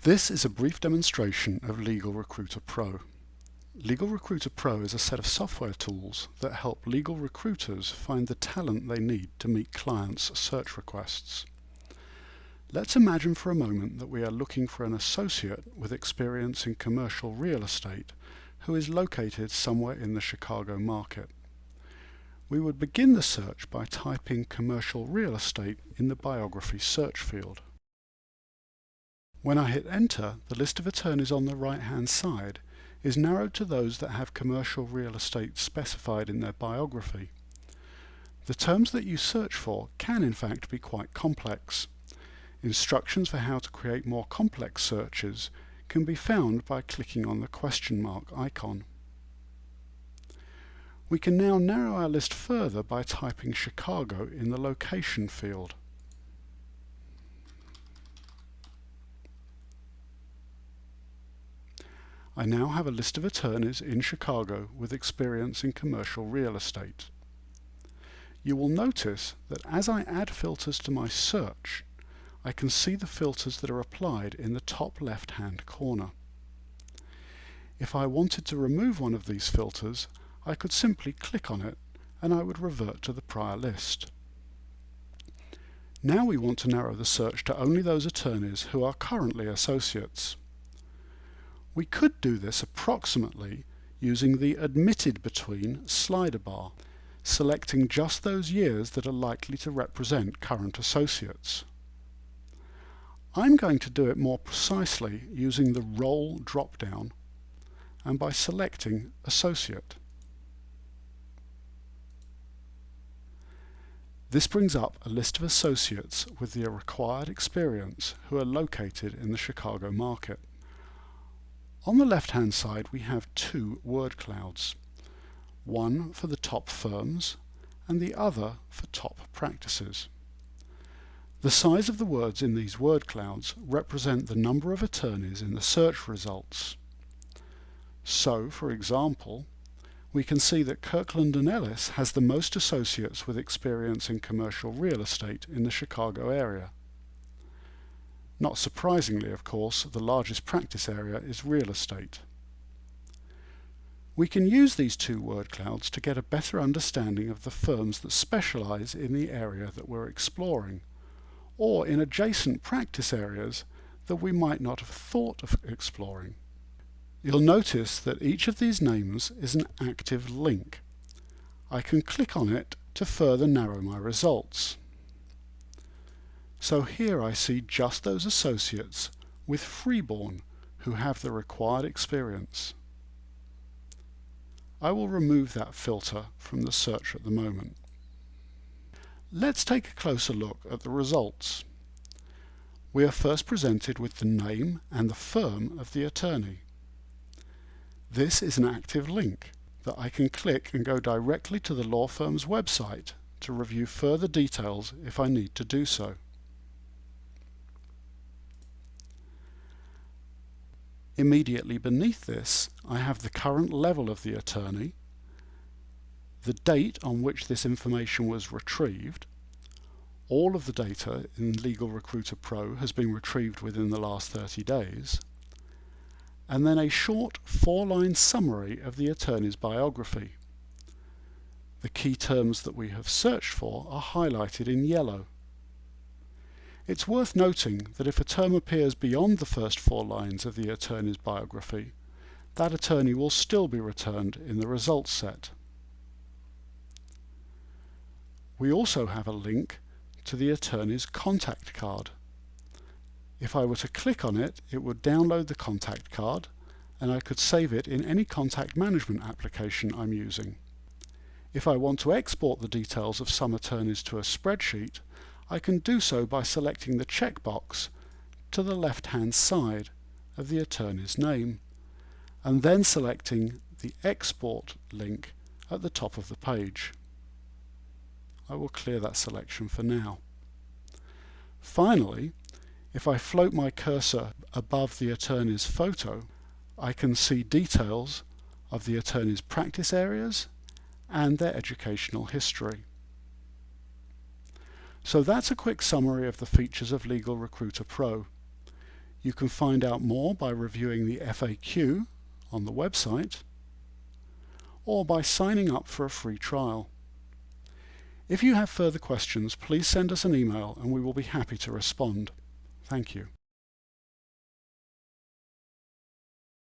This is a brief demonstration of Legal Recruiter Pro. Legal Recruiter Pro is a set of software tools that help legal recruiters find the talent they need to meet clients' search requests. Let's imagine for a moment that we are looking for an associate with experience in commercial real estate who is located somewhere in the Chicago market. We would begin the search by typing commercial real estate in the biography search field. When I hit enter, the list of attorneys on the right-hand side is narrowed to those that have commercial real estate specified in their biography. The terms that you search for can in fact be quite complex. Instructions for how to create more complex searches can be found by clicking on the question mark icon. We can now narrow our list further by typing Chicago in the location field. I now have a list of attorneys in Chicago with experience in commercial real estate. You will notice that as I add filters to my search, I can see the filters that are applied in the top left-hand corner. If I wanted to remove one of these filters, I could simply click on it and I would revert to the prior list. Now we want to narrow the search to only those attorneys who are currently associates. We could do this approximately using the Admitted Between slider bar, selecting just those years that are likely to represent current associates. I'm going to do it more precisely using the Role drop-down and by selecting Associate. This brings up a list of associates with the required experience who are located in the Chicago market. On the left-hand side we have two word clouds, one for the top firms and the other for top practices. The size of the words in these word clouds represent the number of attorneys in the search results. So, for example, we can see that Kirkland & Ellis has the most associates with experience in commercial real estate in the Chicago area. Not surprisingly, of course, the largest practice area is real estate. We can use these two word clouds to get a better understanding of the firms that specialize in the area that we're exploring, or in adjacent practice areas that we might not have thought of exploring. You'll notice that each of these names is an active link. I can click on it to further narrow my results. So here I see just those associates with Freeborn who have the required experience. I will remove that filter from the search at the moment. Let's take a closer look at the results. We are first presented with the name and the firm of the attorney. This is an active link that I can click and go directly to the law firm's website to review further details if I need to do so. Immediately beneath this, I have the current level of the attorney, the date on which this information was retrieved. All of the data in Legal Recruiter Pro has been retrieved within the last 30 days, and then a short 4-line summary of the attorney's biography. The key terms that we have searched for are highlighted in yellow. It's worth noting that if a term appears beyond the first 4 lines of the attorney's biography, that attorney will still be returned in the results set. We also have a link to the attorney's contact card. If I were to click on it, it would download the contact card and I could save it in any contact management application I'm using. If I want to export the details of some attorneys to a spreadsheet, I can do so by selecting the checkbox to the left-hand side of the attorney's name and then selecting the Export link at the top of the page. I will clear that selection for now. Finally, if I float my cursor above the attorney's photo, I can see details of the attorney's practice areas and their educational history. So that's a quick summary of the features of Legal Recruiter Pro. You can find out more by reviewing the FAQ on the website or by signing up for a free trial. If you have further questions, please send us an email and we will be happy to respond. Thank you.